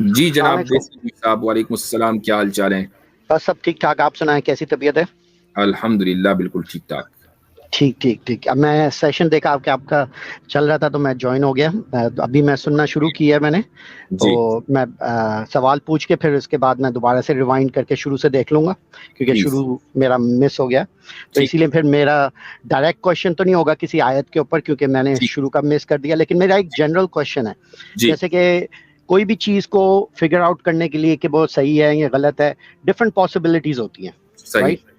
جی جناب السلام دیسی صاحب، وعلیکم السلام، کیا حال چال ہیں؟ بس سب ٹھیک ٹھاک. آپ سنائیں کیسی طبیعت ہے؟ الحمدللہ بالکل ٹھیک ٹھاک. ٹھیک. اب میں سیشن دیکھا کہ آپ کا چل رہا تھا تو میں جوائن ہو گیا. تو ابھی میں سننا شروع کیا ہے میں نے. تو جی میں سوال پوچھ کے پھر اس کے بعد میں دوبارہ سے ریوائنڈ کر کے شروع سے دیکھ لوں گا کیونکہ پلیز. شروع میرا مس ہو گیا. تو ٹھیک اسی لیے پھر میرا ڈائریکٹ کوشچن تو نہیں ہوگا کسی آیت کے اوپر کیونکہ میں نے ٹھیک. شروع کا مس کر دیا, لیکن میرا ایک جنرل کوشچن ہے. جی جیسے کہ کوئی بھی چیز کو فگر آؤٹ کرنے کے لیے کہ وہ صحیح ہے یا غلط ہے, ڈفرینٹ پاسبلٹیز ہوتی ہیں, صحیح. رائٹ؟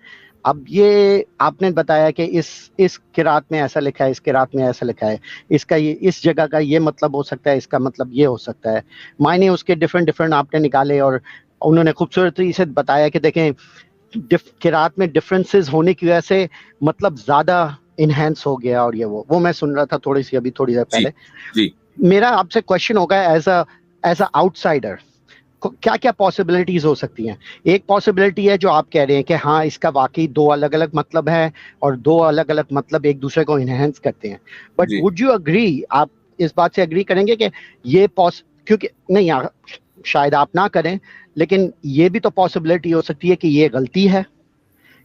اب یہ آپ نے بتایا کہ اس قرات میں ایسا لکھا ہے, اس قرات میں ایسا لکھا ہے, اس کا یہ اس جگہ کا یہ مطلب ہو سکتا ہے, اس کا مطلب یہ ہو سکتا ہے. معنی اس کے ڈفرینٹ آپ نے نکالے اور انہوں نے خوبصورتی سے بتایا کہ دیکھیں قرات میں ڈفرینسز ہونے کی وجہ سے مطلب زیادہ انہینس ہو گیا. اور یہ وہ میں سن رہا تھا تھوڑی دیر جی پہلے. جی میرا آپ سے کوشچن ہوگا ایز اے آؤٹ سائڈر, کیا کیا پاسبلٹیز ہو سکتی ہیں؟ ایک پاسبلٹی ہے جو آپ کہہ رہے ہیں کہ ہاں اس کا واقعی دو الگ الگ مطلب ہے اور دو الگ الگ مطلب ایک دوسرے کو انہینس کرتے ہیں. بٹ جی وڈ یو اگری, آپ اس بات سے اگری کریں گے کہ یہ کیونکہ نہیں شاید آپ نہ کریں, لیکن یہ بھی تو پاسبلٹی ہو سکتی ہے کہ یہ غلطی ہے,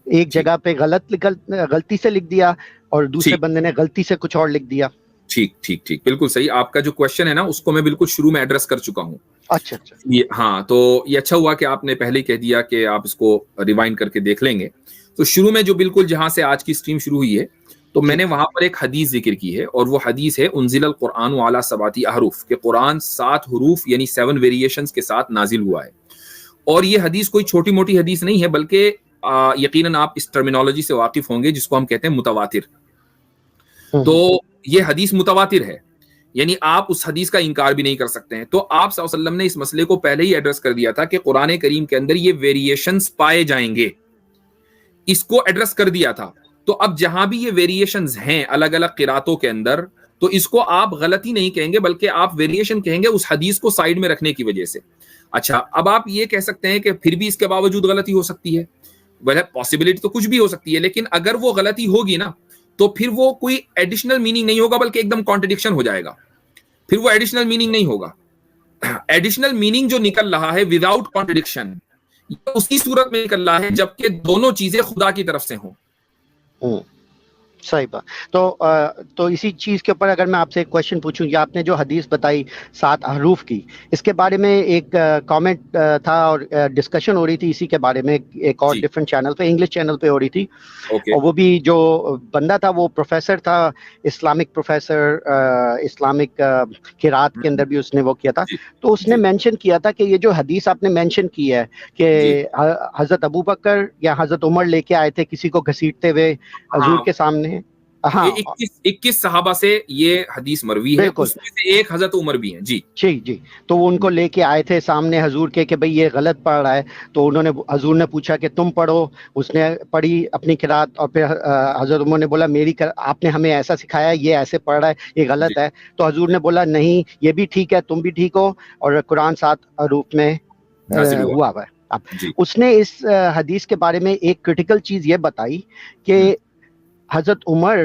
ایک ٹھیک جگہ پہ غلطی سے لکھ دیا اور دوسرے ٹھیک بندے نے غلطی سے کچھ اور لکھ دیا. ٹھیک ٹھیک ٹھیک بالکل صحیح. آپ کا جو کوشچن ہے نا اس کو میں بالکل شروع میں ایڈریس کر چکا ہوں. اچھا یہ ہاں, تو یہ اچھا ہوا کہ آپ نے پہلے ہی کہہ دیا کہ آپ اس کو ریوائنڈ کر کے دیکھ لیں گے. تو شروع میں جو بالکل جہاں سے آج کی اسٹریم شروع ہوئی ہے تو میں جی نے وہاں پر ایک حدیث ذکر کی ہے, اور وہ حدیث ہے انزل القرآن علی سبعۃ احرف, کہ قرآن 7 حروف یعنی 7 ویریشنز کے ساتھ نازل ہوا ہے. اور یہ حدیث کوئی چھوٹی موٹی حدیث نہیں ہے, بلکہ یقیناً آپ اس ٹرمینالوجی سے واقف ہوں گے جس کو ہم کہتے ہیں متواتر. تو یہ حدیث متواتر ہے, یعنی آپ اس حدیث کا انکار بھی نہیں کر سکتے ہیں. تو آپ صلی اللہ علیہ وسلم نے اس مسئلے کو پہلے ہی ایڈریس کر دیا تھا کہ قرآن کریم کے اندر یہ ویریشنز پائے جائیں گے, اس کو ایڈریس کر دیا تھا. تو اب جہاں بھی یہ ویریشنز ہیں الگ الگ قراتوں کے اندر, تو اس کو آپ غلطی نہیں کہیں گے بلکہ آپ ویریشن کہیں گے اس حدیث کو سائیڈ میں رکھنے کی وجہ سے. اچھا, اب آپ یہ کہہ سکتے ہیں کہ پھر بھی اس کے باوجود غلطی ہو سکتی ہے. پاسبلٹی تو کچھ بھی ہو سکتی ہے, لیکن اگر وہ غلطی ہوگی نا تو پھر وہ کوئی ایڈیشنل میننگ نہیں ہوگا بلکہ ایک دم کانٹرڈکشن ہو جائے گا. پھر وہ ایڈیشنل میننگ نہیں ہوگا. ایڈیشنل میننگ جو نکل رہا ہے وداؤٹ کانٹرڈکشن, یہ اسی صورت میں نکل رہا ہے جبکہ دونوں چیزیں خدا کی طرف سے ہوں. صحیح بات. تو اسی چیز کے اوپر اگر میں آپ سے ایک کوشچن پوچھوں, یا آپ نے جو حدیث بتائی 7 حروف کی, اس کے بارے میں ایک کامنٹ تھا اور ڈسکشن ہو رہی تھی اسی کے بارے میں ایک اور جی ڈفرینٹ چینل پہ, انگلش چینل پہ ہو رہی تھی. اوکے. اور وہ بھی جو بندہ تھا وہ پروفیسر تھا, اسلامک پروفیسر, اسلامک قرات کے اندر بھی اس نے وہ کیا تھا. جی تو اس نے جی مینشن کیا تھا کہ یہ جو حدیث آپ نے مینشن کی ہے کہ جی حضرت ابو بکر یا حضرت عمر لے کے آئے تھے کسی کو گھسیٹتے ہوئے حضور ہاں, کے سامنے. ہاں 21 صحابہ سے یہ حدیث مروی ہے, بالکل. اس میں سے ایک حضرت عمر بھی ہیں. جی جی تو وہ ان کو لے کے آئے تھے سامنے حضور کے کہ بھئی یہ غلط پڑھ رہا ہے. تو انہوں نے حضور نے پوچھا کہ تم پڑھو, اس نے پڑھی اپنی قرات, اور پھر حضرت عمر نے بولا آپ نے ہمیں ایسا سکھایا, یہ ایسے پڑھ رہا ہے, یہ جی غلط ہے. تو حضور نے بولا نہیں, یہ بھی ٹھیک ہے, تم بھی ٹھیک ہو, اور قرآن 7 حروف میں نازل ہوا. ہوا ہے. اب جی اس نے اس حدیث کے بارے میں ایک کرٹیکل چیز یہ بتائی کہ حضرت عمر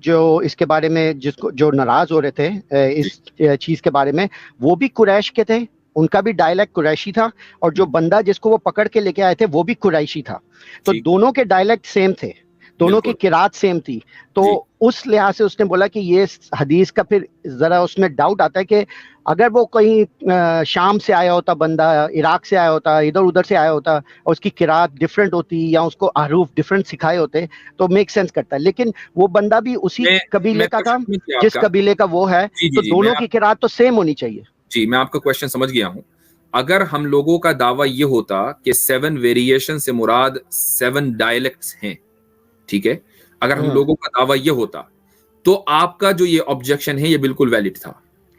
جو اس کے بارے میں جو ناراض ہو رہے تھے جی اس چیز کے بارے میں, وہ بھی قریش کے تھے, ان کا بھی ڈائلیکٹ قریشی تھا, اور جو بندہ جس کو وہ پکڑ کے لے کے آئے تھے وہ بھی قریشی تھا. تو ٹھیک دونوں کے ڈائلیکٹ سیم تھے, دونوں کی بالکل. قرات سیم تھی. تو جی اس لحاظ سے اس نے بولا کہ یہ حدیث کا پھر ذرا اس میں ڈاؤٹ آتا ہے کہ اگر وہ کہیں شام سے آیا ہوتا بندہ, عراق سے آیا ہوتا, ادھر ادھر سے آیا ہوتا, اور اس کی قرات ڈفرینٹ ہوتی یا اس کو حروف ڈفرینٹ سکھائے ہوتے تو میک سینس کرتا ہے. لیکن وہ بندہ بھی اسی میں قبیلے کا تھا کوشچن کیا آپ جس کا. قبیلے کا وہ ہے, جی تو جی جی دونوں کی قرات تو سیم ہونی چاہیے. جی میں آپ کا کوشچن سمجھ گیا ہوں. اگر ہم لوگوں کا دعویٰ یہ ہوتا کہ 7 ویریشن سے مراد 7 ڈائلیکٹس ہیں, ٹھیک ہے, اگر ہم لوگوں کا دعویٰ یہ ہوتا تو آپ کا جو یہ آبجیکشن ہے یہ بالکل ویلڈ تھا,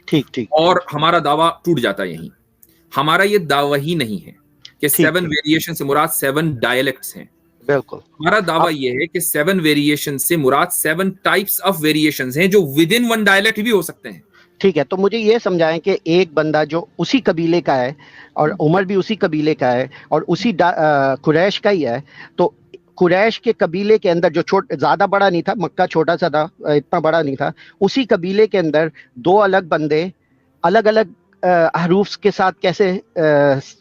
ٹھیک اور ہمارا دعویٰ ٹوٹ جاتا یہیں. ہمارا یہ دعویٰ ہی نہیں ہے کہ 7 ویریشن سے مراد 7 ڈائلیکٹس ہیں. بالکل. ہمارا دعویٰ یہ ہے کہ 7 ویریشن سے مراد 7 ٹائپس آف ویریشنز ہیں جو ود ان 1 ڈائلیکٹ بھی ہو سکتے ہیں. ٹھیک ہے, تو مجھے یہ سمجھائیں کہ ایک بندہ جو اسی قبیلے کا ہے, اور عمر بھی اسی قبیلے کا ہے, اور اسی قریش کا ہی ہے, تو قریش کے قبیلے کے اندر جو زیادہ بڑا نہیں تھا, مکہ چھوٹا سا تھا, اتنا بڑا نہیں تھا, اسی قبیلے کے اندر 2 الگ بندے الگ الگ حروف کے ساتھ کیسے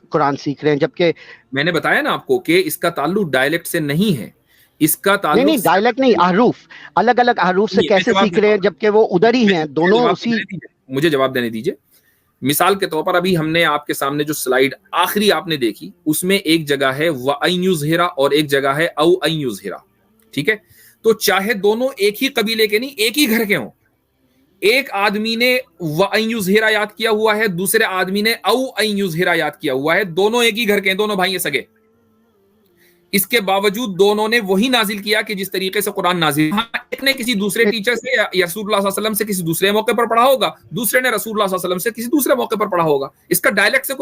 قرآن سیکھ رہے ہیں جبکہ میں نے بتایا نا آپ کو کہ اس کا تعلق ڈائلیکٹ سے نہیں ہے, اس کا تعلق نہیں ڈائلیکٹ نہیں, حروف الگ الگ حروف سے کیسے سیکھ رہے ہیں جبکہ وہ ادھر ہی ہیں دونوں اسی. مجھے جواب دینے دیجیے. مثال کے طور پر ابھی ہم نے آپ کے سامنے جو سلائیڈ آخری آپ نے دیکھی اس میں ایک جگہ ہے وَأَن يُظْهِرَ اور ایک جگہ ہے أَوْ أَن يُظْهِرَ, ٹھیک ہے. تو چاہے دونوں ایک ہی قبیلے کے نہیں ایک ہی گھر کے ہوں, ایک آدمی نے وَأَن يُظْهِرَ یاد کیا ہوا ہے, دوسرے آدمی نے أَوْ أَن يُظْهِرَ یاد کیا ہوا ہے, دونوں ایک ہی گھر کے ہیں, دونوں بھائی ہیں سگے. اس کے باوجود دونوں نے وہی نازل کیا کہ جس طریقے سے قرآن نازل. ایک نے کسی دوسرے ٹیچر سے یا رسول اللہ صلی اللہ علیہ وسلم سے کسی دوسرے موقع پر پڑھا ہوگا, دوسرے نے رسول اللہ صلی اللہ علیہ وسلم سے کسی دوسرے موقع پر پڑھا ہوگا. اس کا ڈائلیکٹ سے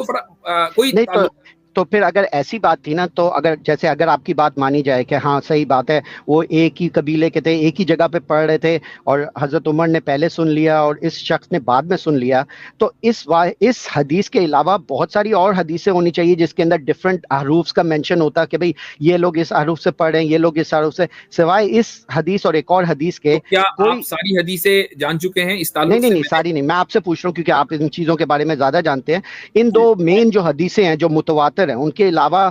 کوئی نہیں. تو پھر اگر ایسی بات تھی نا, تو اگر آپ کی بات مانی جائے کہ ہاں صحیح بات ہے, وہ ایک ہی قبیلے کے تھے, ایک ہی جگہ پہ پڑھ رہے تھے, اور حضرت عمر نے پہلے سن لیا اور اس شخص نے بعد میں سن لیا, تو اس حدیث کے علاوہ بہت ساری اور حدیثیں ہونی چاہیے جس کے اندر ڈفرنٹ حروف کا مینشن ہوتا کہ بھئی یہ لوگ اس حروف سے پڑھ رہے ہیں, یہ لوگ اس حروف سے, سوائے اس حدیث اور ایک اور حدیث کے. کیا آپ ساری حدیثیں جان چکے ہیں اس تعلق سے؟ نہیں ساری نہیں, میں آپ سے پوچھ رہا ہوں کیونکہ آپ ان چیزوں کے بارے میں زیادہ جانتے ہیں. ان دو مین جو حدیثیں ہیں جو متواتر ہیں, ان کے علاوہ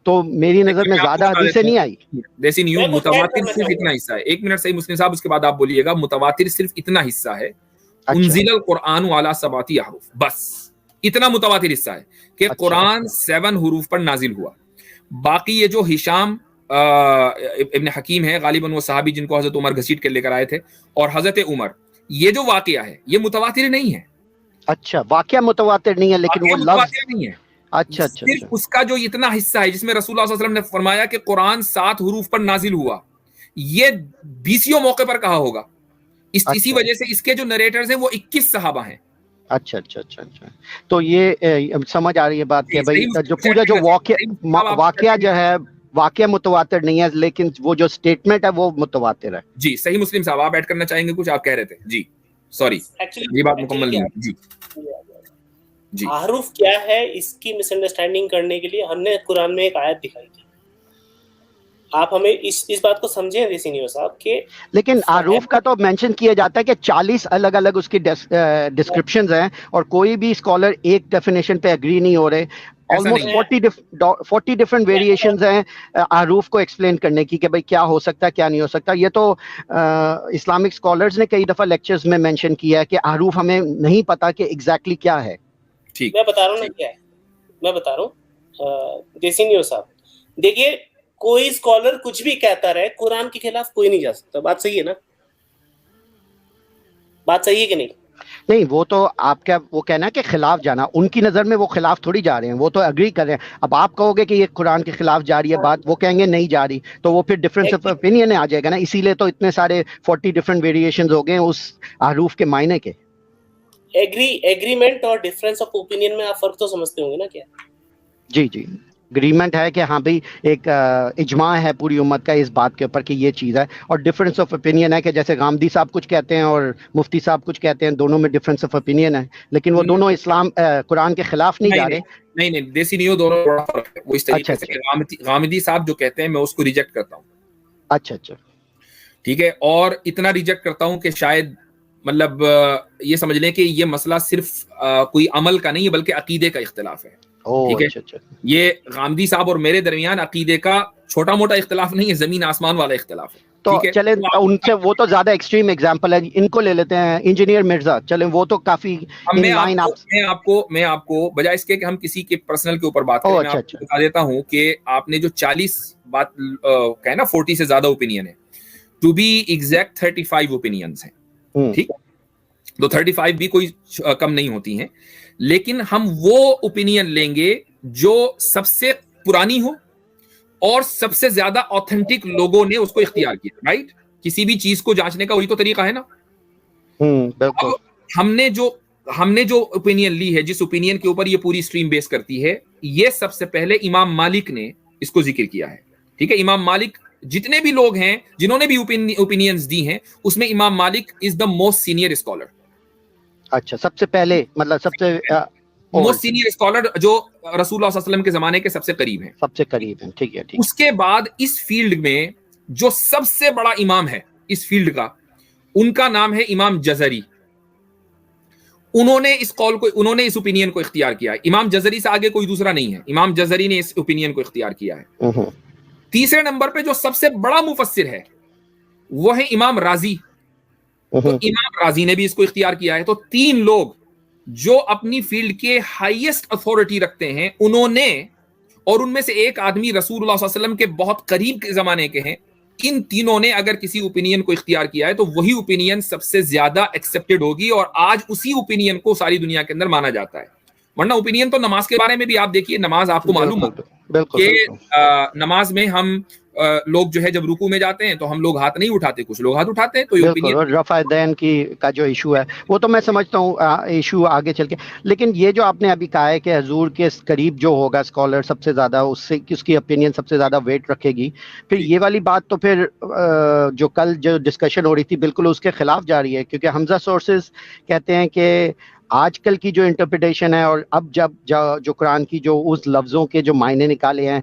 تو میری نظر میں زیادہ حدیثیں نہیں آئی. دیسی نیو متواتر صرف اتنا حصہ ہے. ایک منٹ صحیح مسلم صاحب, اس کے بعد آپ بولیے گا. متواتر صرف اتنا حصہ ہے, انزل القرآن علی سبعۃ احرف, بس اتنا متواتر حصہ ہے کہ قرآن 7 حروف پر نازل ہوا. باقی یہ جو ہشام ابن حکیم ہے, غالباً وہ صحابی جن کو حضرت عمر گھسیٹ کے لے کر آئے تھے, اور حضرت عمر, یہ جو واقعہ ہے یہ متواتر نہیں ہے. اچھا, واقعہ متواتر نہیں ہے لیکن وہ لفظ نہیں ہے. اچھا صرف اس کا جو اتنا حصہ ہے جس میں رسول اللہ صلی اللہ علیہ وسلم نے فرمایا کہ قرآن 7 حروف پر نازل ہوا, یہ 20 موقع پر کہا ہوگا. اسی وجہ سے اس کے جو نریٹرز ہیں وہ 21 صحابہ ہیں. اچھا, تو یہ سمجھ آ رہی ہے بات کہ بھائی جو پورا جو واقعہ جو ہے واقعہ متواتر نہیں ہے, لیکن وہ جو سٹیٹمنٹ ہے وہ متواتر ہے. جی صحیح مسلم صاحب, آپ ایڈ کرنا چاہیں گے کچھ؟ آپ کہہ رہے تھے. جی سوری, یہ بات مکمل نہیں ہے. جی احرف کیا ہے اس کی مس انڈرسٹینڈنگ کرنے کے لیے ہم نے قرآن میں ایک آیت دکھائی تھی. آپ ہمیں اس بات کو سمجھیں دیسی نیو صاحب کہ لیکن احرف کا تو مینشن کیا جاتا ہے کہ 40 الگ الگ اس کی ڈسکرپشنز ہیں, اور کوئی بھی اسکالر ایک ڈیفینیشن پہ اگری نہیں ہو رہے. آلموسٹ 40 ڈفرنٹ ویریشنز ہیں احرف کو ایکسپلین کرنے کی کہ بھئی کیا ہو سکتا ہے کیا نہیں ہو سکتا. یہ تو اسلامک اسکالرز نے کئی دفعہ لیکچرز میں مینشن کیا ہے کہ احرف ہمیں نہیں پتا کہ ایگزیکٹلی کیا ہے. میں بتا رہا ہوں نا کیا ہے, میں بتا رہا ہوں دیسی نیو صاحب. دیکھیے, کوئی اسکالر کچھ بھی کہتا رہے, قرآن کے خلاف کوئی نہیں جا سکتا. بات صحیح ہے نا؟ بات صحیح ہے کہ نہیں؟ نہیں, وہ تو آپ کا وہ کہنا ہے کہ خلاف جانا, ان کی نظر میں وہ خلاف تھوڑی جا رہے ہیں, وہ تو اگری کر رہے ہیں. اب آپ کہو گے کہ یہ قرآن کے خلاف جا رہی ہے بات, وہ کہیں گے نہیں جا رہی, تو وہ پھر ڈفرینس آف اوپینین آ جائے گا نا. اسی لیے تو اتنے سارے 40 ڈفرنٹ ویریشنز ہو گئے اس احرف کے معنی کے. ایگریمنٹ اور ڈفرینس آف اوپینین میں آپ فرق تو سمجھتے ہوں گے نا کیا؟ جی اگریمنٹ ہے کہ ہاں بھئی ایک اجماع ہے پوری امت کا اس بات کے اوپر کہ یہ چیز ہے, اور ڈفرینس آف اوپینین ہے کہ جیسے غامدی صاحب کچھ کہتے ہیں اور مفتی صاحب کچھ کہتے ہیں, دونوں میں ڈفرینس آف اوپینین ہے, لیکن وہ دونوں قرآن کے خلاف نہیں جا رہے. نہیں دیسی نیو دونوں بڑا فرق ہے. وہ اس طریقے سے غامدی صاحب جو کہتے ہیں میں اس کو ریجیکٹ کرتا ہوں. اچھا ٹھیک ہے, اور اتنا ریجیکٹ کرتا ہوں کہ شاید مطلب یہ سمجھ لیں کہ یہ مسئلہ صرف کوئی عمل کا نہیں ہے بلکہ عقیدے کا اختلاف ہے. ٹھیک ہے, یہ غامدی صاحب اور میرے درمیان عقیدے کا چھوٹا موٹا اختلاف نہیں ہے, زمین آسمان والا اختلاف ہے. تو چلیں ان سے وہ تو زیادہ ایکسٹریم ایگزامپل ہے, ان کو لے لیتے ہیں انجینئر مرزا, چلیں وہ تو کافی میں آپ کو بجائے اس کے کہ ہم کسی کے پرسنل کے اوپر بات کریں, میں آپ کو بتا دیتا ہوں کہ آپ نے جو 40 بات کہا نا 40 سے زیادہ اوپینین ہے, ٹو بی ایگزیکٹ 35 اوپینینز ہیں. ٹھیک ہے, تو 35 بھی کوئی کم نہیں ہوتی ہیں, لیکن ہم وہ اوپینین لیں گے جو سب سے پرانی ہو اور سب سے زیادہ آتھینٹک لوگوں نے اس کو اختیار کیا. رائٹ, کسی بھی چیز کو جانچنے کا وہی تو طریقہ ہے نا. ہم نے جو اوپینین لی ہے, جس اوپینین کے اوپر یہ پوری اسٹریم بیس کرتی ہے, یہ سب سے پہلے امام مالک نے اس کو ذکر کیا ہے. ٹھیک ہے, امام مالک, جتنے بھی لوگ ہیں جنہوں نے بھی اوپینینز دی ہیں اس میں امام مالک از دا موسٹ سینئر اسکالر. اچھا, سب سے پہلے مطلب سب سے موسٹ سینئر اسکالر جو رسول اللہ صلی اللہ علیہ وسلم کے زمانے کے سب سے قریب ہیں. ٹھیک ہے. اس کے بعد اس فیلڈ میں جو سب سے بڑا امام ہے اس فیلڈ کا, ان کا نام ہے امام جزری. انہوں نے اس قول کو، انہوں نے اس اوپینین کو اختیار کیا ہے. امام جزری سے آگے کوئی دوسرا نہیں ہے، امام جزری نے اس اوپینین کو اختیار کیا ہے. تیسرے نمبر پہ جو سب سے بڑا مفسر ہے وہ ہے امام رازی. تو امام رازی نے بھی اس کو اختیار کیا ہے. تو تین لوگ جو اپنی فیلڈ کے ہائیسٹ اتھارٹی رکھتے ہیں انہوں نے، اور ان میں سے ایک آدمی رسول اللہ صلی اللہ علیہ وسلم کے بہت قریب کے زمانے کے ہیں، ان تینوں نے اگر کسی اوپینین کو اختیار کیا ہے تو وہی اوپینین سب سے زیادہ ایکسیپٹڈ ہوگی، اور آج اسی اوپینین کو ساری دنیا کے اندر مانا جاتا ہے. ورنہ اوپینین تو نماز کے بارے میں بھی آپ دیکھیے، نماز آپ کو معلوم ہے کہ نماز میں ہم لوگ جو ہے جب رکوع میں جاتے ہیں تو ہم لوگ ہاتھ نہیں اٹھاتے، کچھ لوگ ہاتھ اٹھاتے ہیں. تو یہ بالکل، اور رفع دین کا جو ایشو ہے وہ تو میں سمجھتا ہوں ایشو آگے چل کے. لیکن یہ جو آپ نے ابھی کہا ہے کہ حضور کے قریب جو ہوگا اسکالر سب سے زیادہ اس کی اوپینین سب سے زیادہ ویٹ رکھے گی، پھر یہ والی بات تو پھر جو کل جو ڈسکشن ہو رہی تھی بالکل اس کے خلاف جا رہی ہے. کیونکہ حمزہ سورسز کہتے ہیں کہ آج کل کی جو انٹرپریٹیشن ہے اور اب جب جو قرآن کی جو اس لفظوں کے جو معنی نکالے ہیں،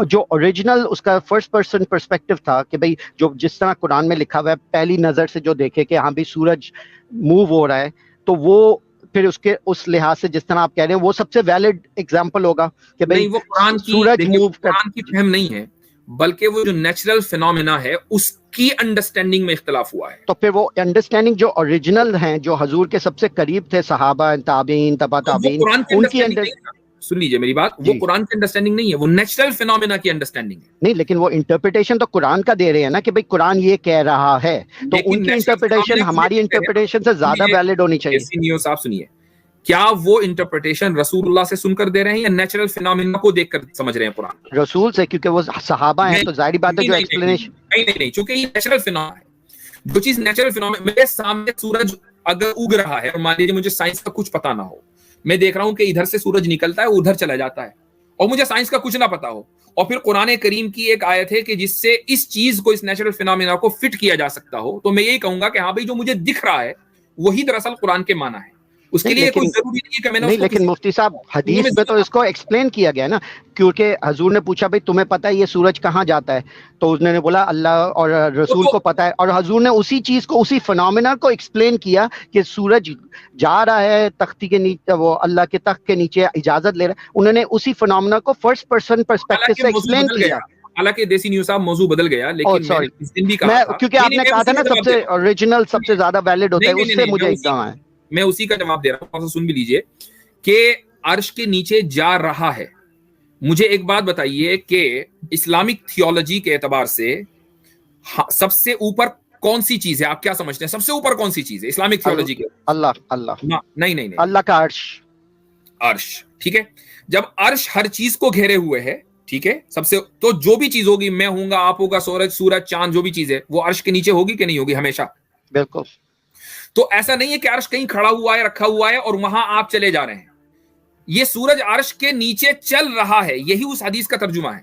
جو اوریجنل اس کا فرسٹ پرسن پرسپیکٹو تھا کہ بھئی جو جس طرح قرآن میں لکھا ہوا ہے پہلی نظر سے جو دیکھے کہ ہاں بھی سورج موو ہو رہا ہے، تو وہ پھر اس لحاظ سے جس طرح آپ کہہ رہے ہیں وہ سب سے ویلڈ ایگزامپل ہوگا کہ بھئی وہ قرآن کی سورج موو قرآن کی فہم نہیں ہے، بلکہ وہ جو نیچرل فینومینا ہے اس کی انڈرسٹینڈنگ میں اختلاف ہوا ہے. تو پھر وہ انڈرسٹینڈنگ جو اوریجنل ہیں، جو حضور کے سب سے قریب تھے، صحابہ، تابعین، تبع تابعین، ان کی سن لیجیے میری بات، وہ قرآن کی انڈرسٹینڈنگ نہیں ہے، وہ نیچرل فینومینا کی انڈرسٹینڈنگ ہے. نہیں، لیکن وہ انٹرپریٹیشن تو قرآن کا دے رہے ہیں نا کہ بھئی قرآن یہ کہہ رہا ہے، تو ان کی انٹرپریٹیشن ہماری انٹرپریٹیشن سے زیادہ ویلڈ ہونی چاہیے. صاحب سنیے، کیا وہ انٹرپریٹیشن رسول اللہ سے سن کر دے رہے ہیں یا نیچرل فینومینا کو دیکھ کر سمجھ رہے ہیں قرآن؟ رسول سے، کیونکہ وہ صحابہ ہیں تو ظاہری بات ہے جو ایکسپلینیشن نہیں، چونکہ یہ نیچرل فینومینا ہے. جو چیز نیچرل فینومینا، میرے سامنے سورج اگر اگ رہا ہے اور مان لیجیے مجھے سائنس کا کچھ پتا نہ ہو، میں دیکھ رہا ہوں کہ ادھر سے سورج نکلتا ہے ادھر چلا جاتا ہے، اور مجھے سائنس کا کچھ نہ پتا ہو، اور پھر قرآن کریم کی ایک آیت ہے کہ جس سے اس چیز کو، اس نیچرل فینومینا کو فٹ کیا جا سکتا ہو، تو میں یہی کہوں گا کہ ہاں بھائی جو مجھے دکھ رہا ہے وہی دراصل قرآن کے معنی ہے. اس کے لیے کوئی ضروری نہیں کہ میں نے نہیں، لیکن مفتی صاحب حدیث میں تو اس کو ایکسپلین کیا گیا نا، کیونکہ حضور نے پوچھا بھائی تمہیں پتہ ہے یہ سورج کہاں جاتا ہے، تو اس نے بولا اللہ اور رسول کو پتہ ہے، اور حضور نے اسی چیز کو، اسی فینومینا کو ایکسپلین کیا کہ سورج جا رہا ہے تختی کے نیچے، وہ اللہ کے تخت کے نیچے اجازت لے رہا ہے. انہوں نے اسی فینومینا کو فرسٹ پرسن پرسپیکٹو سے ایکسپلین کیا. حالانکہ دیسی نیوز صاحب موضوع بدل گیا، لیکن میں اس دن بھی کہا تھا، کیونکہ آپ نے کہا تھا نا سب سے اوریجنل سب سے زیادہ ویلڈ ہوتا ہے، اس سے مجھے ایک دم ہے. میں اسی کا جواب دے رہا ہوں، سن بھی لیجئے کہ عرش کے نیچے جا رہا ہے. مجھے ایک بات بتائیے کہ اسلامک تھیولوجی کے اعتبار سے سب سے اوپر کون سی چیز ہے؟ آپ کیا سمجھتے ہیں سب سے اوپر کون سی چیز ہے اسلامک تھیولوجی کے؟ اللہ نہیں، اللہ کا عرش. ٹھیک ہے، جب عرش ہر چیز کو گھیرے ہوئے ہے، ٹھیک ہے، سب سے تو جو بھی چیز ہوگی، میں ہوں گا، آپ ہوگا، سورج چاند، جو بھی چیز ہے وہ عرش کے نیچے ہوگی کہ نہیں ہوگی ہمیشہ؟ بالکل. تو ایسا نہیں ہے کہ عرش کہیں کھڑا ہوا ہے، رکھا ہوا ہے اور وہاں آپ چلے جا رہے ہیں. یہ سورج عرش کے نیچے چل رہا ہے، یہی اس حدیث کا ترجمہ ہے،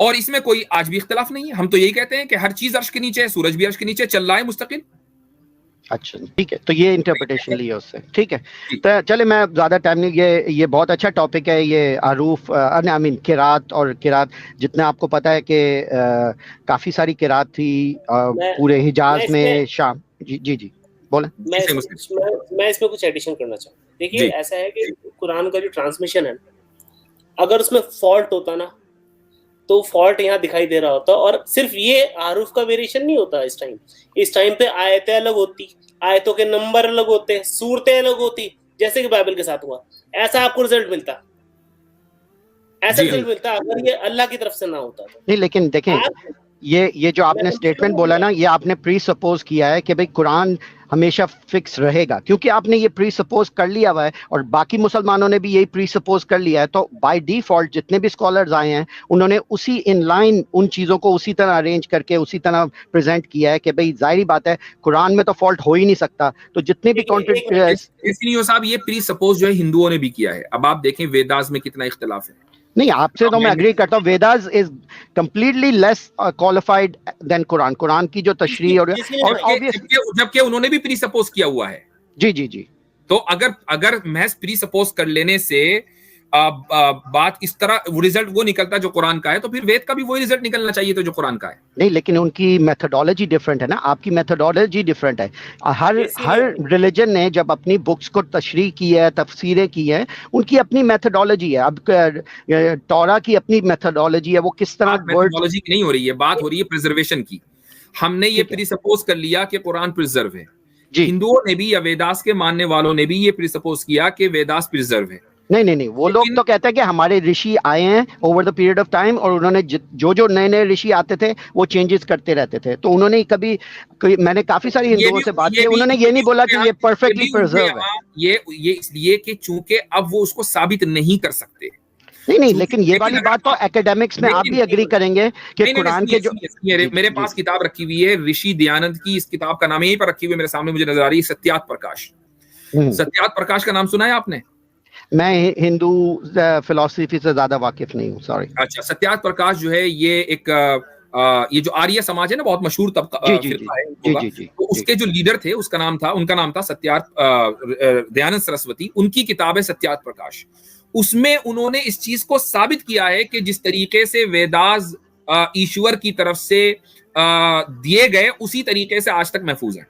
اور اس میں کوئی آج بھی اختلاف نہیں ہے. ہم تو یہی کہتے ہیں کہ ہر چیز عرش کے نیچے ہے، سورج بھی عرش کے نیچے چل رہا ہے مستقل. اچھا ٹھیک ہے، تو یہ انٹرپریٹیشن لی ہے اس سے. ٹھیک ہے، تو چلے میں زیادہ ٹائم نہیں، یہ بہت اچھا ٹاپک ہے یہ حروف، قرات، اور قرات جتنا آپ کو پتا ہے کہ کافی ساری قرات تھی پورے حجاز میں، شام. جی بولیں. میں اس میں کچھ ایڈیشن کرنا چاہوں. دیکھیے ایسا ہے کہ قرآن کا جو ٹرانسمیشن ہے، اگر اس میں فالٹ ہوتا نا تو فالٹ یہاں دکھائی دے رہا ہوتا، اور صرف یہ حروف کا ویریشن نہیں ہوتا. اس ٹائم پہ آیتیں الگ ہوتی، آیتوں کے نمبر الگ ہوتے، صورتیں الگ ہوتی، جیسے کہ بائبل کے ساتھ ہوا. ایسا آپ کو رزلٹ ملتا، اگر یہ اللہ کی طرف سے نہ ہوتا. نہیں، لیکن دیکھیں یہ جو آپ نے اسٹیٹمنٹ بولا نا، یہ آپ نے پری سپوز کیا ہے کہ بھئی قرآن ہمیشہ فکس رہے گا، کیونکہ آپ نے یہ پری سپوز کر لیا ہوا ہے، اور باقی مسلمانوں نے بھی یہی پری سپوز کر لیا ہے. تو بائی ڈیفالٹ جتنے بھی اسکالرز آئے ہیں انہوں نے اسی ان لائن ان چیزوں کو اسی طرح ارینج کر کے اسی طرح پریزنٹ کیا ہے کہ بھئی ظاہری بات ہے قرآن میں تو فالٹ ہو ہی نہیں سکتا. تو جتنے بھی صاحب یہ پری سپوز جو ہے ہندوؤں نے بھی کیا ہے. اب آپ دیکھیں ویداز میں کتنا اختلاف ہے. نہیں، آپ سے تو میں اگری کرتا ہوں، Vedas is completely less qualified دین قرآن کی جو تشریح، اور جبکہ انہوں نے بھی پری سپوز کیا ہوا ہے. جی تو اگر محض پری سپوز کر لینے سے بات اس طرح رزلٹ وہ نکلتا جو قرآن کا ہے تو پھر وید کا بھی وہی رزلٹ نکلنا چاہیے تو جو قرآن کا ہے. نہیں لیکن ان کی میتھڈالوجی ڈفرینٹ ہے نا, آپ کی میتھڈالوجی ڈفرینٹ ہے. ہر ریلیجن نے جب اپنی بکس کو تشریح کی ہے, تفسیریں کی ہیں, ان کی اپنی میتھڈالوجی ہے. اب تورا کی اپنی میتھڈالوجی ہے, وہ کس طرح میتھڈالوجی کی نہیں ہو رہی ہے, بات ہو رہی ہے پریزرویشن کی. ہم نے یہ پری سپوز کر لیا کہ قرآن پریزرو ہے. ہندوؤں نے بھی یا ویداس کے ماننے والوں نے بھی یہ پری سپوز کیا کہ ویداس پریزرو ہے. نہیں, وہ لوگ تو کہتے ہیں کہ ہمارے رشی آئے ہیں over the period of time, اور انہوں نے جو نئے رشی آتے تھے وہ چینجز کرتے رہتے تھے. تو انہوں نے کبھی, میں نے کافی ساری ہندوؤں سے بات کی, انہوں نے یہ نہیں بولا کہ یہ پرفیکٹلی پرزرو ہے. یہ اس لیے کہ چونکہ اب وہ اس کو ثابت نہیں کر سکتے. نہیں, لیکن یہ والی بات تو اکیڈیمکس میں آپ بھی اگری کریں گے کہ قرآن کے جو میرے پاس کتاب رکھی ہوئی ہے رشی دیانند کی, اس کتاب کا نام یہیں پر رکھی ہوئی ہے میرے سامنے, مجھے نظر آ رہی ہے, ستیات پرکاش. ستیات پرکاش کا نام سنا ہے آپ نے؟ میں ہندو فلسفی سے زیادہ واقف نہیں ہوں, سوری. اچھا, ستیات پرکاش جو ہے یہ ایک یہ جو آریہ سماج ہے نا, بہت مشہور طبقہ فرقہ ہے, تو اس کے جو لیڈر تھے ان کا نام تھا ستیات دیانند سرسوتی. ان کی کتاب ہے ستیات پرکاش. اس میں انہوں نے اس چیز کو ثابت کیا ہے کہ جس طریقے سے ویداز ایشور کی طرف سے دیے گئے اسی طریقے سے آج تک محفوظ ہیں.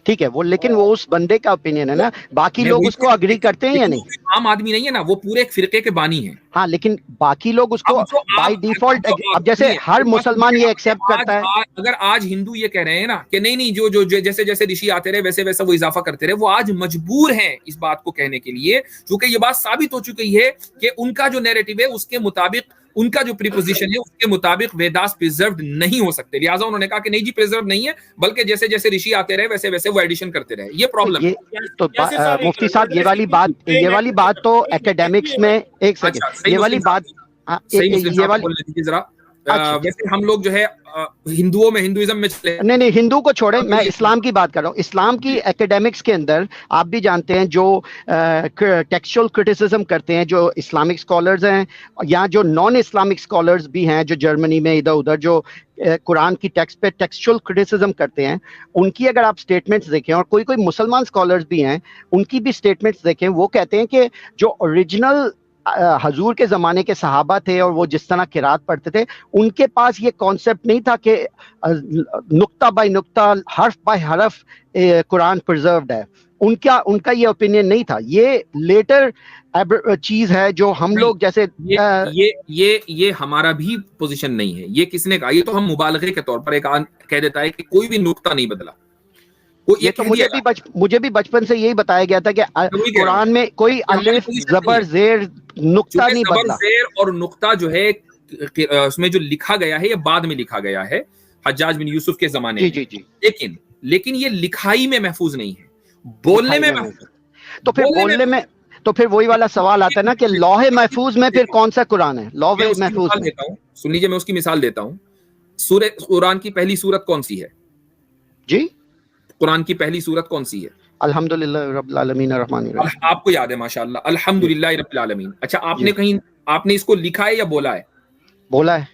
ٹھیک ہے, وہ لیکن وہ اس بندے کا اوپینین ہے نا, باقی لوگ اس کو اگری کرتے ہیں یا نہیں؟ عام آدمی نہیں ہے نا, وہ پورے ایک فرقے کے بانی ہیں. ہاں, لیکن باقی لوگ اس کو بائی ڈیفالٹ, اب جیسے ہر مسلمان یہ ایکسیپٹ کرتا ہے. اگر آج ہندو یہ کہہ رہے ہیں نا کہ نہیں جو جیسے جیسے رشی آتے رہے ویسے ویسے وہ اضافہ کرتے رہے, وہ آج مجبور ہیں اس بات کو کہنے کے لیے, چونکہ یہ بات ثابت ہو چکی ہے کہ ان کا جو نیریٹو ہے اس کے مطابق, ان کا جو پریپوزیشن ہے اس کے مطابق ویداس پریزروڈ نہیں ہو سکتے. لہٰذا انہوں نے کہا کہ نہیں جی پریزرو نہیں ہے, بلکہ جیسے جیسے رشی آتے رہے ویسے ویسے وہ ایڈیشن کرتے رہے. یہ پرابلم ہے. تو مفتی صاحب یہ والی بات تو اکیڈیمکس میں, ایک سیکنڈ, یہ والی بات ذرا ویسے ہم لوگ جو ہے ہندوؤں میں ہندوازم میں چلے, نہیں ہندو کو چھوڑیں, میں اسلام کی بات کر رہا ہوں. اسلام کی اکیڈیمکس کے اندر آپ بھی جانتے ہیں جو ٹیکسچوئل کرٹیسزم کرتے ہیں, جو اسلامک اسکالرز ہیں یا جو نان اسلامک اسکالرز بھی ہیں جو جرمنی میں ادھر ادھر جو قرآن کی ٹیکسٹ پہ ٹیکسچوئل کرٹیسزم کرتے ہیں, ان کی اگر آپ اسٹیٹمنٹس دیکھیں, اور کوئی مسلمان اسکالرز بھی ہیں ان کی بھی اسٹیٹمنٹس دیکھیں, وہ کہتے ہیں کہ جو اوریجنل حضور کے زمانے کے صحابہ تھے اور وہ جس طرح قرات پڑھتے تھے, ان کے پاس یہ کانسیپٹ نہیں تھا کہ نقطہ بائی نقطہ, حرف بائی حرف قرآن پرزروڈ ہے. ان کا یہ اوپینین نہیں تھا. یہ لیٹر چیز ہے جو ہم لوگ جیسے یہ ہمارا بھی پوزیشن نہیں ہے. یہ کس نے کہا؟ یہ تو ہم مبالغے کے طور پر ایک کہہ دیتا ہے کہ کوئی بھی نقطہ نہیں بدلا. یہ تو مجھے بھی بچپن سے یہی بتایا گیا تھا کہ قرآن میں کوئی الف زبر زیر نقطہ نہیں بدلا. زیر اور نقطہ جو ہے اس میں جو لکھا گیا ہے یہ بعد میں لکھا گیا ہے حجاج بن یوسف کے زمانے میں, لیکن یہ لکھائی میں محفوظ نہیں ہے, بولنے میں محفوظ. تو پھر وہی والا سوال آتا ہے نا کہ لوح محفوظ میں پھر کون سا قرآن ہے؟ لوح محفوظ میں سن لیجیے, میں اس کی مثال دیتا ہوں. سورہ قرآن کی پہلی سورت کون سی ہے؟ جی, قرآن کی پہلی سورت کون سی ہے؟ الحمدللہ رب العالمین الرحمن الرحیم. آپ کو یاد ہے ماشاءاللہ, الحمدللہ رب العالمین. اچھا, آپ نے اس کو لکھا ہے یا بولا ہے؟ بولا ہے,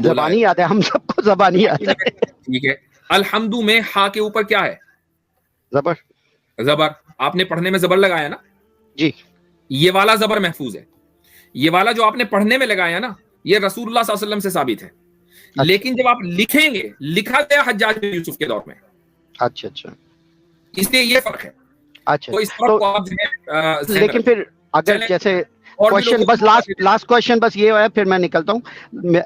زبانی یاد ہے, ہم سب کو زبانی یاد ہے. ٹھیک ہے, الحمدو میں ہا کے اوپر کیا ہے؟ زبر. آپ نے پڑھنے میں زبر لگایا نا جی, یہ والا زبر محفوظ ہے. یہ والا جو آپ نے پڑھنے میں لگایا نا یہ رسول اللہ صلی اللہ علیہ وسلم سے ثابت ہے. لیکن جب آپ لکھیں گے, لکھا گیا حجاج بن یوسف کے دور میں. اچھا, اس لیے یہ فرق ہے. اچھا, تو اس فرق کو آپ لیکن پھر اگر جیسے کوشچن بس لاسٹ کوشچن بس یہ ہے, پھر میں نکلتا ہوں.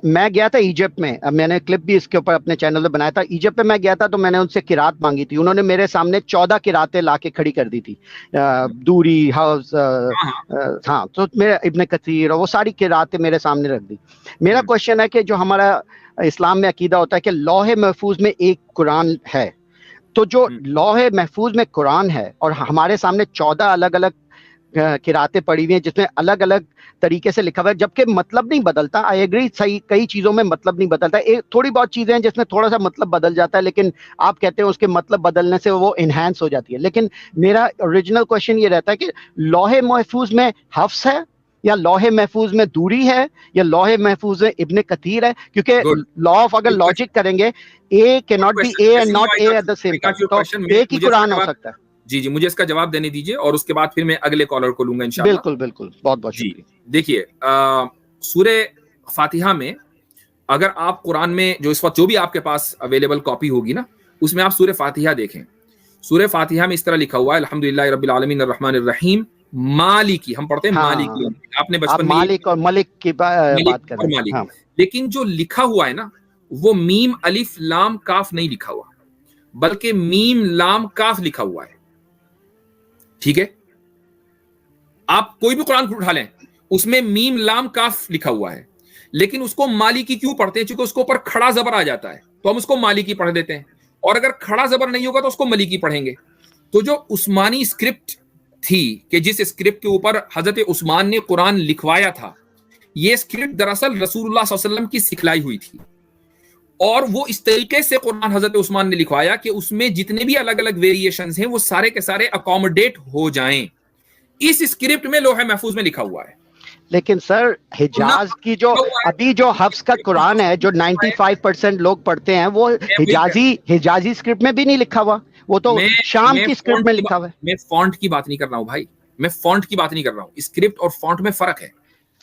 میں گیا تھا ایجپٹ میں, میں نے کلپ بھی اس کے اوپر اپنے چینل پہ بنایا تھا. ایجپٹ میں گیا تھا تو میں نے ان سے قرات مانگی تھی, انہوں نے میرے سامنے 14 قراتیں لا کے کھڑی کر دی تھی, دوری, حفظ, ہاں, تو میرے ابن کثیر اور وہ ساری قراتیں میرے سامنے رکھ دی. میرا کوشچن ہے کہ جو ہمارا اسلام میں عقیدہ ہوتا ہے کہ لوح محفوظ میں ایک قرآن ہے, تو جو لوح محفوظ میں قرآن ہے اور ہمارے سامنے 14 الگ الگ قراتیں پڑھی ہوئی ہیں جس میں الگ الگ طریقے سے لکھا ہوا ہے, جبکہ مطلب نہیں بدلتا. آئی ایگری, صحیح, کئی چیزوں میں مطلب نہیں بدلتا. تھوڑی بہت چیزیں ہیں جس میں تھوڑا سا مطلب بدل جاتا ہے, لیکن آپ کہتے ہیں اس کے مطلب بدلنے سے وہ انہینس ہو جاتی ہے. لیکن میرا اوریجنل کوشچن یہ رہتا ہے کہ لوح محفوظ میں حفظ ہے یا لوح محفوظ میں دوری ہے یا لوح محفوظ میں ابن کثیر ہے, کیونکہ لا آف اگر لاجک کریں گے اے کی not B A and not A at the same time, تو ایک ہی قرآن ہو سکتا ہے. جی جی مجھے اس کا جواب دینے دیجیے اور اس کے بعد پھر میں اگلے کالر کو لوں گا انشاءاللہ. بالکل بالکل, بہت بہت جی شکریہ. دیکھیے سورہ فاتحہ میں اگر آپ قرآن میں جو اس وقت جو بھی آپ کے پاس اویلیبل کاپی ہوگی نا اس میں آپ سورہ فاتحہ دیکھیں. سورہ فاتحہ میں اس طرح لکھا ہوا ہے الحمدللہ رب العالمین الرحمن الرحیم مالکی, ہم پڑھتے ہیں مالکی, آپ نے بچپن میں مالک اور ملک کی بات کر رہے ہیں. لیکن جو لکھا ہوا ہے نا وہ میم الف لام کاف نہیں لکھا ہوا بلکہ میم لام کاف لکھا ہوا ہے. ٹھیک ہے, آپ کوئی بھی قرآن اٹھا لیں اس میں میم لام کاف لکھا ہوا ہے لیکن اس کو مالکی کیوں پڑھتے ہیں؟ چونکہ اس کے اوپر کھڑا زبر آ جاتا ہے تو ہم اس کو مالکی پڑھ دیتے ہیں, اور اگر کھڑا زبر نہیں ہوگا تو اس کو ملکی پڑھیں گے. تو جو عثمانی اسکرپٹ تھی کہ جس اسکرپٹ کے اوپر حضرت عثمان نے قرآن لکھوایا تھا, یہ اسکرپٹ دراصل رسول اللہ صلی اللہ علیہ وسلم کی سکھلائی ہوئی تھی, اور وہ اس طریقے سے قرآن حضرت عثمان نے لکھوایا کہ اس میں جتنے بھی الگ الگ ویریشنز ہیں وہ سارے کے سارے اکوموڈیٹ ہو جائیں. اس اسکرپٹ میں لوح محفوظ میں لکھا ہوا ہے. لیکن سر حجاز کی جو ابھی جو حفظ کا قرآن ہے جو 95% لوگ پڑھتے ہیں وہ حجازی اسکرپٹ میں بھی نہیں لکھا ہوا, وہ تو شام کی اسکرپٹ میں لکھا ہوا ہے. میں فونٹ کی بات نہیں کر رہا ہوں بھائی, میں فونٹ کی بات نہیں کر رہا ہوں, اسکرپٹ اور فونٹ میں فرق ہے.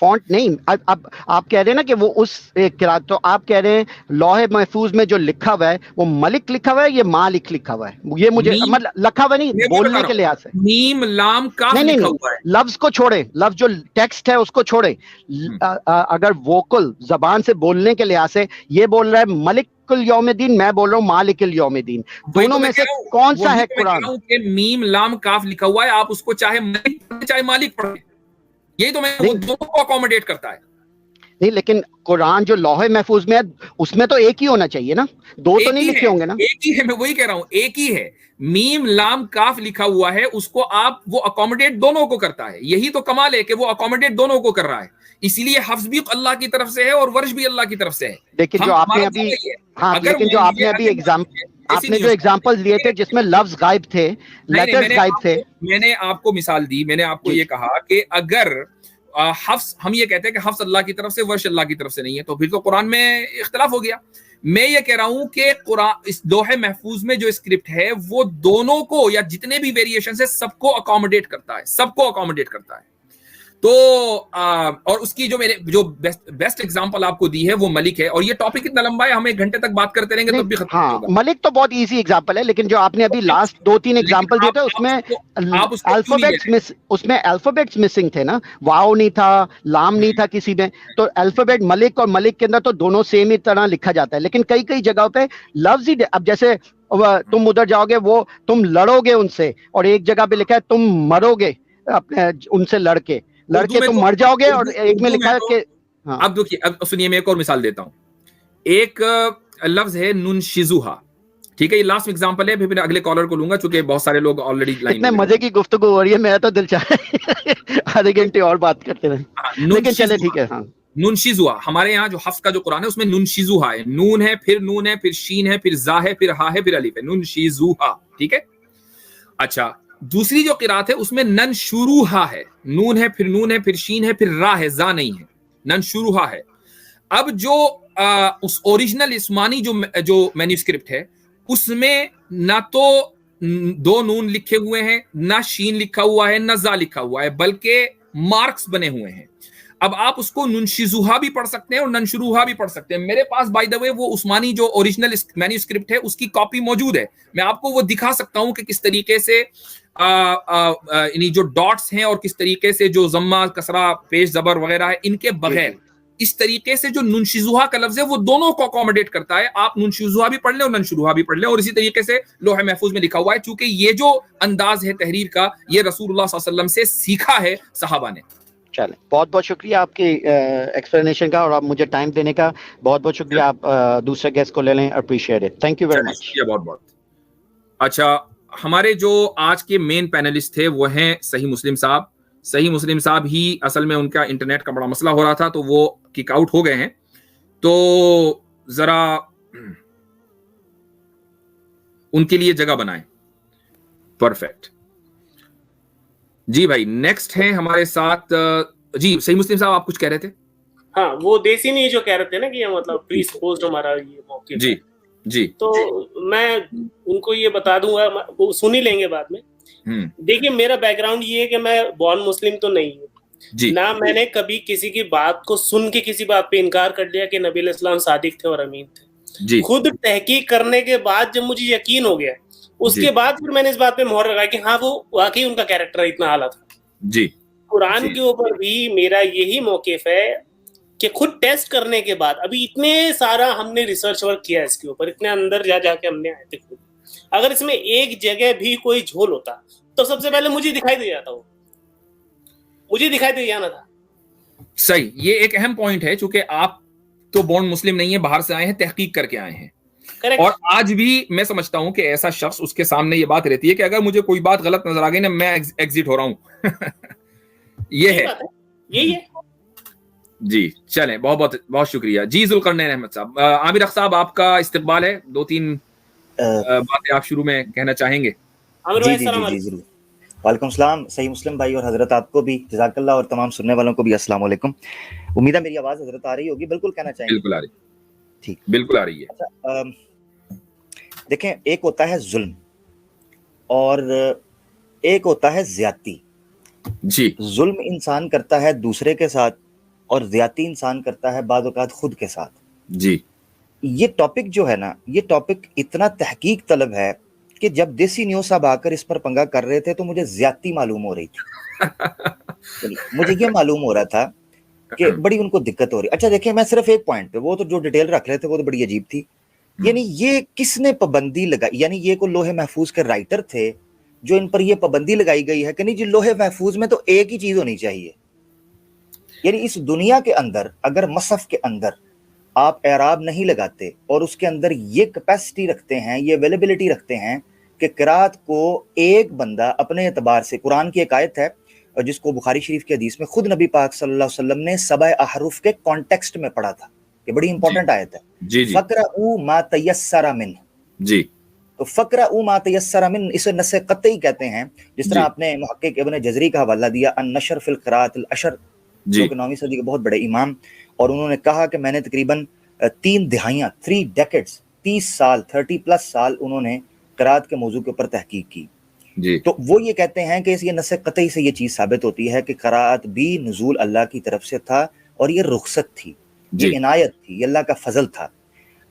فونٹ نہیں, اب آپ کہہ رہے ہیں نا کہ وہ اس قرات, تو آپ کہہ رہے ہیں لوح محفوظ میں جو لکھا ہوا ہے وہ ملک لکھا ہوا ہے, یہ مالک لکھا ہوا ہے, یہ مجھے مطلب لکھا ہوا نہیں بولنے کے لحاظ سے میم لام کاف لکھا ہوا ہے. لفظ کو چھوڑے, لفظ جو ٹیکسٹ ہے اس کو چھوڑے, اگر ووکل زبان سے بولنے کے لحاظ سے یہ بول رہا ہے ملک یوم الدین, میں بول رہا ہوں مالک الیوم الدین, دونوں میں سے کون سا ہے قرآن؟ میم لام کاف لکھا ہوا ہے, آپ اس کو چاہے ملک پڑھیں چاہے مالک پڑھیں, یہی تو میں دونوں کو اکوموڈیٹ کرتا ہے. نہیں لیکن قرآن جو لوح محفوظ میں ہے اس میں تو ایک ہی ہونا چاہیے نا, دو تو نہیں لکھے ہوں گے نا. ایک ہی ہے, میں وہی کہہ رہا ہوں ایک ہی ہے. میم لام کاف لکھا ہوا ہے, اس کو آپ وہ اکوموڈیٹ دونوں کو کرتا ہے. یہی تو کمال ہے کہ وہ اکوموڈیٹ دونوں کو کر رہا ہے, اسی لیے حفظ بھی اللہ کی طرف سے ہے اور ورش بھی اللہ کی طرف سے ہے. لیکن جو آپ نے ابھی لیکن جو آپ نے ابھی آپ نے جو ایگزامپل لیے تھے جس میں لفظ غائب تھے, لیٹرز غائب تھے, میں نے آپ کو مثال دی, میں نے آپ کو یہ کہا کہ اگر حفظ, ہم یہ کہتے ہیں کہ حفظ اللہ کی طرف سے ورش اللہ کی طرف سے نہیں ہے, تو پھر تو قرآن میں اختلاف ہو گیا. میں یہ کہہ رہا ہوں کہ قرآن اس لوح محفوظ میں جو اسکرپٹ ہے وہ دونوں کو یا جتنے بھی ویریشنز ہیں سب کو اکوموڈیٹ کرتا ہے, سب کو اکوموڈیٹ کرتا ہے. تو اور اس کی جو میں نے جو بیسٹ ایگزامپل آپ کو دی ہے وہ ملک ہے, اور یہ ٹاپک اتنا لمبا ہے ہم ایک گھنٹے تک بات کرتے رہیں گے تو بھی ختم نہیں ہوگا. ملک تو بہت ایزی ایگزامپل ہے, لیکن جو آپ نے ابھی لاسٹ 2-3 ایگزامپل دیے تھے اس میں الفابیٹس مسنگ تھے نا, واو نہیں تھا, لام نہیں تھا کسی میں, تو الفابیٹ ملک اور ملک کے اندر تو دونوں سیم ہی طرح لکھا جاتا ہے, لیکن کئی جگہوں پہ لفظ ہی, اب جیسے تم ادھر جاؤ گے وہ تم لڑو گے ان سے, اور ایک جگہ پہ لکھا ہے تم مرو گے اپنے ان سے لڑکے تم مر جاؤ گے, اور ایک میں لکھا ہے کہ اب دیکھیے, اب سنیے میں ایک اور مثال دیتا ہوں. ایک لفظ ہے ننشزوہا, ٹھیک ہے, یہ لاسٹ ایگزامپل ہے, پھر اگلے کالر کو لوں گا چونکہ بہت سارے لوگ آلریڈی لائن. اتنے مزے کی گفتگو ہو رہی ہے, میں تو دل چاہ آدھے گھنٹے اور بات کرتے رہیں, لیکن چلے ٹھیک ہے. ہاں ننشزوہا, ہمارے یہاں جو حفظ کا جو قرآن ہے اس میں ننشزوہا ہے, نون ہے پھر نون ہے پھر شین ہے پھر زا ہے پھر ہا ہے پھر الف ہے, ننشزوہا, ٹھیک ہے. اچھا, دوسری جو قرات ہے اس میں ننشروہا ہے, نون ہے پھر نون ہے پھر شین ہے پھر را ہے, زا نہیں ہے, ننشروہا ہے. اب جو اس اوریجنل عثمانی جو مینوسکرپٹ ہے اس میں نہ تو 2 نون لکھے ہوئے ہیں, نہ شین لکھا ہوا ہے, نہ زا لکھا ہوا ہے, بلکہ مارکس بنے ہوئے ہیں. اب آپ اس کو ننشزوہا بھی پڑھ سکتے ہیں اور ننشروہا بھی پڑھ سکتے ہیں. میرے پاس بائی دا وے وہ عثمانی جو اوریجنل مینوسکرپٹ ہے اس کی کاپی موجود ہے, میں آپ کو وہ دکھا سکتا ہوں کہ کس طریقے سے یعنی جو ڈاٹس ہیں اور کس طریقے سے جو ضمہ کسرہ پیش زبر وغیرہ ہے ان کے بغیر اس طریقے سے جو ننشزوہا کا لفظ ہے وہ دونوں کو اکوموڈیٹ کرتا ہے. آپ ننشزوہا بھی پڑھ لیں اور ننشروہا بھی پڑھ لیں, اور اسی طریقے سے لوح محفوظ میں لکھا ہوا ہے, چونکہ یہ جو انداز ہے تحریر کا یہ رسول اللہ صلی اللہ علیہ وسلم سے سیکھا ہے صحابہ نے. چلیں, بہت بہت شکریہ آپ کی ایکسپلینیشن کا, اور آپ مجھے ٹائم دینے کا بہت بہت شکریہ. آپ دوسرے گیسٹ کو لے لیں, appreciate it, thank you very much. بہت بہت اچھا. ہمارے جو آج کے مین پینلسٹ تھے وہ ہیں صحیح مسلم صاحب. صحیح مسلم صاحب ہی اصل میں ان کا انٹرنیٹ کا بڑا مسئلہ ہو رہا تھا تو وہ کک آؤٹ ہو گئے ہیں, تو ذرا ان کے لیے جگہ بنائیں. پرفیکٹ. جی بھائی, نیکسٹ ہیں ہمارے ساتھ. جی صحیح مسلم صاحب آپ کچھ کہہ رہے تھے. ہاں, وہ دیسی نہیں جو کہہ رہے تھے نا کہ مطلب پری سپوزڈ ہمارا یہ موقع. جی جی, تو میں ان کو یہ بتا دوں گا, وہ سن ہی لیں گے بعد میں, دیکھیے میرا بیک گراؤنڈ یہ ہے کہ میں بورن مسلم تو نہیں ہوں جی نہ میں نے کبھی کسی کی بات کو سن کے کسی بات پہ انکار کر دیا کہ نبی علیہ السلام صادق تھے اور امین تھے. جی خود تحقیق کرنے کے بعد جب مجھے یقین ہو گیا اس جی کے بعد پھر میں نے اس بات پہ مہر لگایا کہ ہاں وہ واقعی ان کا کیریکٹر اتنا اعلیٰ تھا. جی قرآن جی کے اوپر بھی میرا یہی موقف ہے کہ خود ٹیسٹ کرنے کے بعد ابھی اتنے سارا ہم نے ریسرچ ورک کیا اس کے اوپر, اتنے اندر جا جا کے ہم نے آئے تھے خود. اگر اس میں ایک جگہ بھی کوئی جھول ہوتا تو سب سے پہلے مجھے دکھائی دے جاتا, وہ مجھے دکھائی دے جانا تھا. صحیح, یہ ایک اہم پوائنٹ ہے, چونکہ آپ تو بورن مسلم نہیں ہیں, باہر سے آئے ہیں, تحقیق کر کے آئے ہیں. Correct. اور آج بھی میں سمجھتا ہوں کہ ایسا شخص اس کے سامنے یہ بات رہتی ہے کہ اگر مجھے کوئی بات غلط نظر آ گئی نا میں ایگزٹ ہو رہا ہوں. یہ ہے, یہی ہے. جی چلیں, بہت بہت بہت شکریہ. جی ذوالقرنین احمد صاحب, عامر اخ صاحب آپ کا استقبال ہے, 2-3 باتیں آپ شروع میں کہنا چاہیں گے. جی جی جی ضرور. وعلیکم السلام صحیح مسلم بھائی اور حضرت آپ کو بھی جزاک اللہ, اور تمام سننے والوں کو بھی السلام علیکم. امید ہے میری آواز حضرت آ رہی ہوگی. بالکل کہنا چاہیں گے. بالکل آ رہی, ٹھیک, بالکل آ رہی ہے. اچھا دیکھیں, ایک ہوتا ہے ظلم اور ایک ہوتا ہے زیادتی. جی ظلم انسان کرتا ہے دوسرے کے ساتھ اور زیادتی انسان کرتا ہے بعض اوقات خود کے ساتھ. جی یہ ٹاپک جو ہے نا, یہ ٹاپک اتنا تحقیق طلب ہے کہ جب دیسی نیوز صاحب آ کر اس پر پنگا کر رہے تھے تو مجھے زیادتی معلوم ہو رہی تھی. مجھے یہ معلوم ہو رہا تھا کہ بڑی ان کو دقت ہو رہی. اچھا دیکھیں, میں صرف ایک پوائنٹ پہ, وہ تو جو ڈیٹیل رکھ رہے تھے وہ تو بڑی عجیب تھی. یعنی یہ کس نے پابندی لگائی؟ یعنی یہ کوئی لوہے محفوظ کے رائٹر تھے جو ان پر یہ پابندی لگائی گئی ہے کہ نہیں جی لوہے محفوظ میں تو ایک ہی چیز ہونی چاہیے. یعنی اس دنیا کے اندر اگر مصحف کے اندر آپ اعراب نہیں لگاتے اور اس کے اندر یہ کیپیسٹی رکھتے ہیں, یہ اویلیبلٹی رکھتے ہیں کہ قرات کو ایک بندہ اپنے اعتبار سے, قرآن کی ایک آیت ہے جس کو بخاری شریف کی حدیث میں خود نبی پاک صلی اللہ علیہ وسلم نے 7 احرف کے کانٹیکسٹ میں پڑھا تھا, کہ بڑی امپورٹنٹ آیت ہے. جی جی فقرؤوا ما تیسر منہ. جی تو فقرؤوا ما تیسر منہ اسے نص قطعی کہتے ہیں, جس طرح جی آپ نے محقق ابن جزری کا حوالہ دیا النشر فی القراءۃ العشر, جی جو کہ 9ویں صدی کے بہت بڑے امام, اور انہوں نے کہا کہ میں نے تقریباً 3 دہائیاں 3 ڈیکڈز 30 سال 30+ سال انہوں نے قرات کے موضوع کے اوپر تحقیق کی. جی تو وہ یہ کہتے ہیں کہ اس یہ نص قطعی سے یہ چیز ثابت ہوتی ہے کہ قرات بھی نزول اللہ کی طرف سے تھا اور یہ رخصت تھی, یہ عنایت تھی, یہ اللہ کا فضل تھا.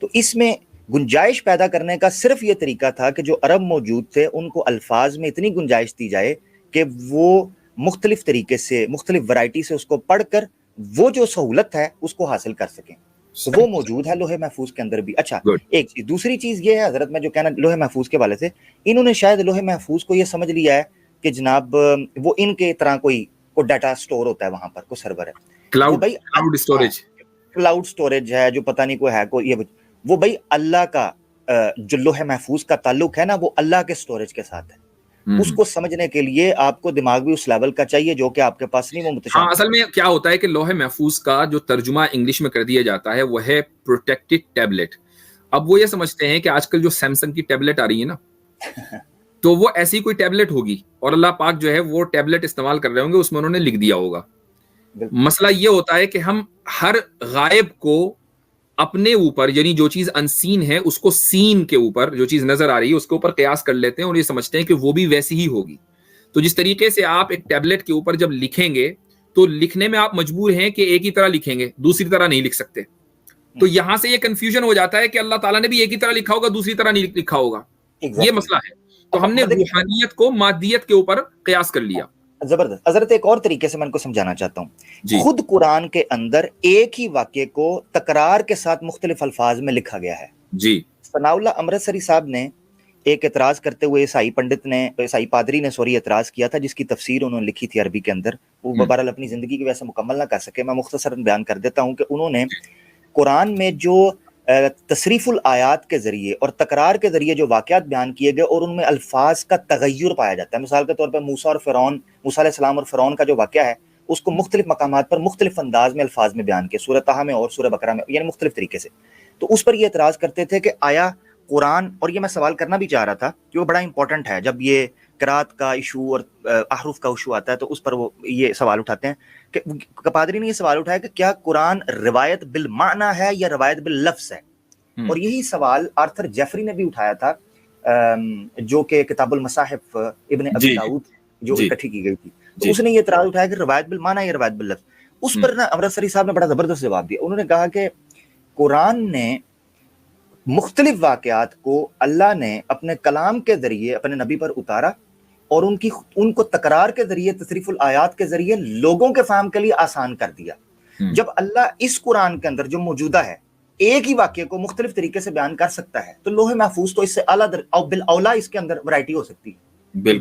تو اس میں گنجائش پیدا کرنے کا صرف یہ طریقہ تھا کہ جو عرب موجود تھے ان کو الفاظ میں اتنی گنجائش دی جائے کہ وہ مختلف طریقے سے, مختلف ورائٹی سے اس کو پڑھ کر وہ جو سہولت ہے اس کو حاصل کر سکیں. تو وہ موجود ہے لوہے محفوظ کے اندر بھی. اچھا ایک چیز, دوسری چیز یہ ہے حضرت, میں جو کہنا لوہے محفوظ کے والے سے, انہوں نے شاید لوہے محفوظ کو یہ سمجھ لیا ہے کہ جناب وہ ان کے طرح کوئی ڈیٹا سٹور ہوتا ہے وہاں پر, کوئی سرور ہے, کلاؤڈ اسٹوریج, کلاؤڈ سٹوریج ہے جو پتہ نہیں کوئی ہے کوئی, وہ بھائی اللہ کا جو لوہے محفوظ کا تعلق ہے نا وہ اللہ کے سٹوریج کے ساتھ ہے. اس کو سمجھنے کے لیے آپ کو دماغ بھی اس لیول کا چاہیے جو کہ آپ کے پاس نہیں, وہ متشابہ. ہاں, اصل میں کیا ہوتا ہے کہ لوہے محفوظ کا جو ترجمہ انگلش میں کر دیا جاتا ہے وہ ہے پروٹیکٹڈ ٹیبلٹ. اب وہ یہ سمجھتے ہیں کہ آج کل جو سیمسنگ کی ٹیبلٹ آ رہی ہے نا تو وہ ایسی کوئی ٹیبلٹ ہوگی اور اللہ پاک جو ہے وہ ٹیبلٹ استعمال کر رہے ہوں گے, اس میں انہوں نے لکھ دیا ہوگا. مسئلہ یہ ہوتا ہے کہ ہم ہر غائب کو اپنے اوپر, یعنی جو چیز انسین ہے اس کو سین کے اوپر, جو چیز نظر آ رہی ہے اس کے اوپر قیاس کر لیتے ہیں اور یہ سمجھتے ہیں کہ وہ بھی ویسی ہی ہوگی. تو جس طریقے سے آپ ایک ٹیبلٹ کے اوپر جب لکھیں گے تو لکھنے میں آپ مجبور ہیں کہ ایک ہی طرح لکھیں گے, دوسری طرح نہیں لکھ سکتے. تو یہاں سے یہ کنفیوژن ہو جاتا ہے کہ اللہ تعالیٰ نے بھی ایک ہی طرح لکھا ہوگا, دوسری طرح نہیں لکھا ہوگا. یہ مسئلہ ہے. تو ہم نے روحانیت کو مادیت کے اوپر قیاس کر لیا. زبردست. حضرت ایک اور طریقے سے میں ان کو سمجھانا چاہتا ہوں. خود قرآن کے اندر ایک ہی واقعے کو تکرار کے ساتھ مختلف الفاظ میں لکھا گیا ہے. جی ثناء اللہ امرتسری صاحب نے ایک اعتراض کرتے ہوئے عیسائی پادری نے اعتراض کیا تھا, جس کی تفسیر انہوں نے لکھی تھی عربی کے اندر. وہ بہرحال اپنی زندگی کی وجہ سے مکمل نہ کر سکے, میں مختصراً بیان کر دیتا ہوں کہ انہوں نے قرآن میں جو تصریف الآیات کے ذریعے اور تکرار کے ذریعے جو واقعات بیان کیے گئے اور ان میں الفاظ کا تغیر پایا جاتا ہے. مثال کے طور پہ موسیٰ علیہ السلام اور فرعون کا جو واقعہ ہے اس کو مختلف مقامات پر مختلف انداز میں الفاظ میں بیان کیا, سورہ طٰہٰ میں اور سورہ بقرہ میں, یعنی مختلف طریقے سے. تو اس پر یہ اعتراض کرتے تھے کہ آیا قرآن, اور یہ میں سوال کرنا بھی چاہ رہا تھا کہ وہ بڑا امپورٹنٹ ہے, جب یہ قرات کا ایشو اور احرف کا ایشو آتا ہے تو اس پر وہ یہ سوال اٹھاتے ہیں کہ پادری نے یہ سوال اٹھایا کہ کیا قرآن روایت بالمعنی ہے یا روایت باللفظ ہے. اور یہی سوال آرتھر جیفری نے بھی اٹھایا تھا جو کہ کتاب المصاحف ابن ابی داؤد جو اکٹھی کی گئی تھی، تو اس نے یہ اعتراض اٹھایا کہ روایت بالمعنی یا روایت باللفظ. اس پر نا امرت سری صاحب نے بڑا زبردست جواب دیا. انہوں نے کہا کہ قرآن نے مختلف واقعات کو اللہ نے اپنے کلام کے ذریعے اپنے نبی پر اتارا اور ان کو تکرار کے ذریعے تصریف الآیات کے ذریعے لوگوں کے فہم کے لیے آسان کر دیا. جب اللہ اس قرآن کے اندر جو موجودہ ہے ایک ہی واقعے کو مختلف طریقے سے بیان کر سکتا ہے، تو لوح محفوظ تو اس سے اعلیٰ بالاولیٰ اس کے اندر ورائٹی ہو سکتی ہے.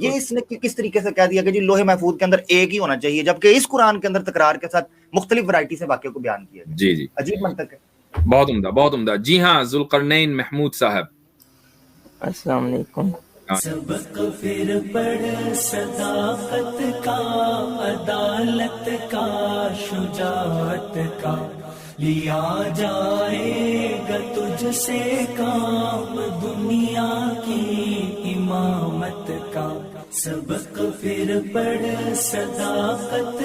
یہ اس نے کس طریقے سے کہہ دیا کہ جی لوح محفوظ کے اندر ایک ہی ہونا چاہیے، جبکہ اس قرآن کے اندر تکرار کے ساتھ مختلف ورائٹی سے واقعے کو بیان کیا گیا. جی جی، عجیب منطق ہے. بہت عمدہ، بہت عمدہ. جی ہاں، ذوالقرنین محمود صاحب. السلام علیکم. سبق پھر پڑھ صداقت کا، عدالت کا، شجاعت کا، لیا جائے گا تجھ سے کام دنیا کی امامت کا. سبق پھر پڑھ صداقت